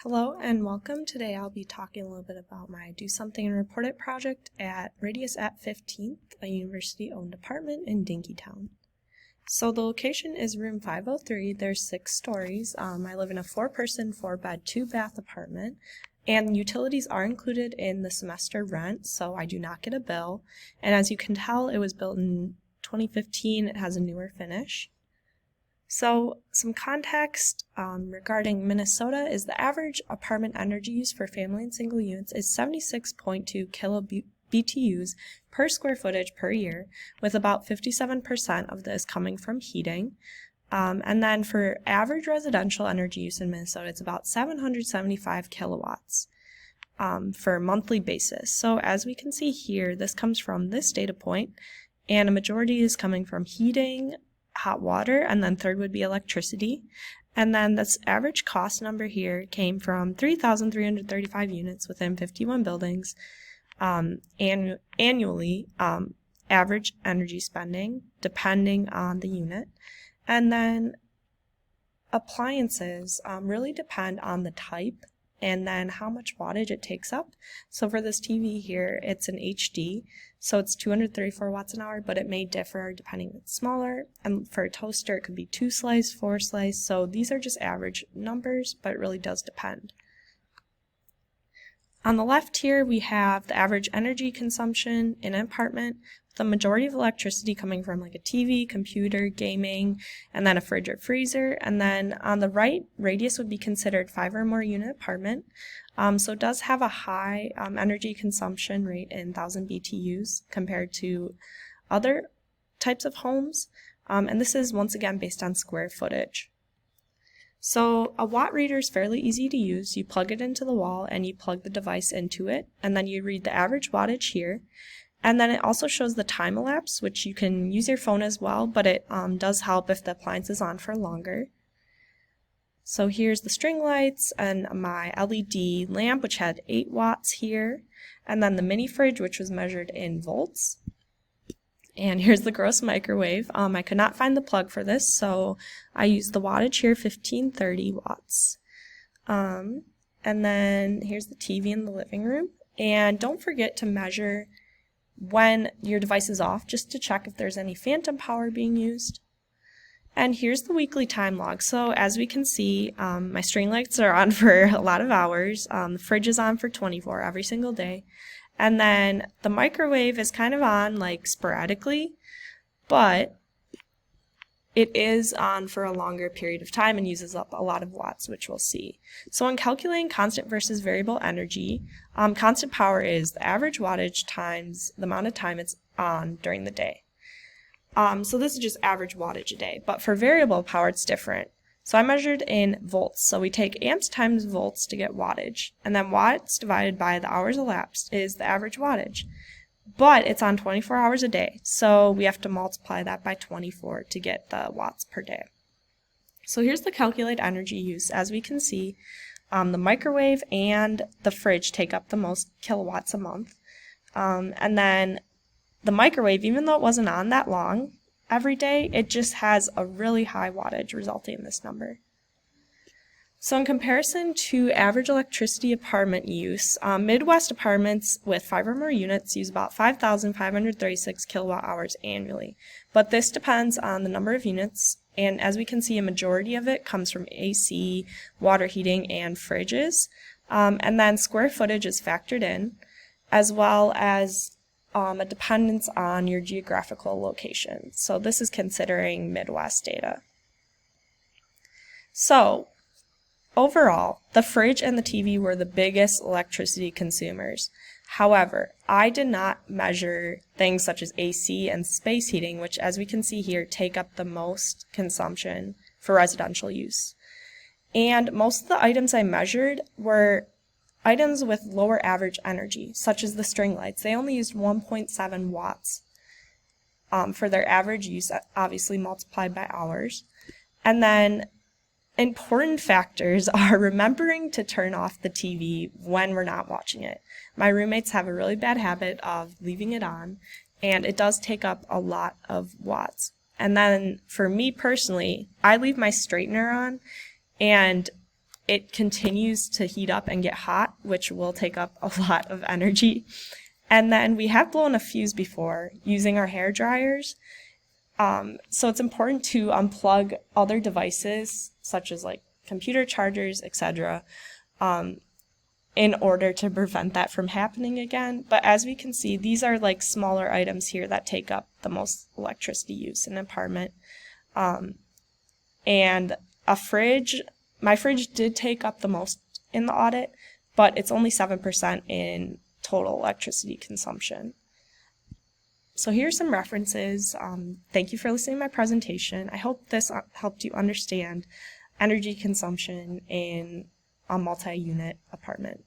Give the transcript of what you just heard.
Hello and welcome. Today I'll be talking a little bit about my Do Something and Report It project at Radius at 15th, a university-owned apartment in Dinkytown. So the location is room 503. There's 6 stories. I live in a 4-person, 4-bed, 2-bath apartment, and utilities are included in the semester rent, so I do not get a bill. And as you can tell, it was built in 2015. It has a newer finish. So some context regarding Minnesota is the average apartment energy use for family and single units is 76.2 kilobTUs per square footage per year, with about 57% of this coming from heating. And then for average residential energy use in Minnesota, it's about 775 kilowatts for a monthly basis. So as we can see here, this comes from this data point, and a majority is coming from heating, hot water, and then third would be electricity. And then this average cost number here came from 3,335 units within 51 buildings annually, average energy spending depending on the unit. And then appliances really depend on the type and then how much wattage it takes up. So for this TV here, it's an HD, so it's 234 watts an hour, but it may differ depending if it's smaller. And for a toaster, it could be 2 slice, 4 slice, so these are just average numbers, but it really does depend. On the left here, we have the average energy consumption in an apartment, the majority of electricity coming from like a TV, computer, gaming, and then a fridge or freezer. And then on the right, Radius would be considered 5 or more unit apartment. So it does have a high energy consumption rate in 1,000 BTUs compared to other types of homes. And this is once again based on square footage. So a watt reader is fairly easy to use. You plug it into the wall and you plug the device into it, and then you read the average wattage here. And then it also shows the time elapse, which you can use your phone as well, but it does help if the appliance is on for longer. So here's the string lights and my LED lamp, which had 8 watts here, and then the mini fridge, which was measured in volts. And here's the gross microwave. I could not find the plug for this, so I used the wattage here, 1530 watts. And then here's the TV in the living room. And don't forget to measure when your device is off, just to check if there's any phantom power being used. And here's the weekly time log. So as we can see, my string lights are on for a lot of hours. The fridge is on for 24 every single day. And then the microwave is kind of on like sporadically, but it is on for a longer period of time and uses up a lot of watts, which we'll see. So when calculating constant versus variable energy, constant power is the average wattage times the amount of time it's on during the day. So this is just average wattage a day, but for variable power it's different. So I measured in volts, so we take amps times volts to get wattage, and then watts divided by the hours elapsed is the average wattage. But it's on 24 hours a day, so we have to multiply that by 24 to get the watts per day. So here's the calculated energy use. As we can see, the microwave and the fridge take up the most kilowatts a month. And then the microwave, even though it wasn't on that long every day, it just has a really high wattage, resulting in this number. So in comparison to average electricity apartment use, Midwest apartments with 5 or more units use about 5,536 kilowatt hours annually. But this depends on the number of units, and as we can see, a majority of it comes from AC, water heating, and fridges. And then square footage is factored in, as well as a dependence on your geographical location. So this is considering Midwest data. So overall, the fridge and the TV were the biggest electricity consumers. However, I did not measure things such as AC and space heating, which, as we can see here, take up the most consumption for residential use. And most of the items I measured were items with lower average energy, such as the string lights. They only used 1.7 watts for their average use, obviously multiplied by hours. And then important factors are remembering to turn off the TV when we're not watching it. My roommates have a really bad habit of leaving it on, and it does take up a lot of watts. And then for me personally, I leave my straightener on, and it continues to heat up and get hot, which will take up a lot of energy. And then we have blown a fuse before using our hair dryers. So it's important to unplug other devices, such as like computer chargers, etc., in order to prevent that from happening again. But as we can see, these are like smaller items here that take up the most electricity use in an apartment. And a fridge, my fridge did take up the most in the audit, but it's only 7% in total electricity consumption. So here's some references. Thank you for listening to my presentation. I hope this helped you understand energy consumption in a multi-unit apartment.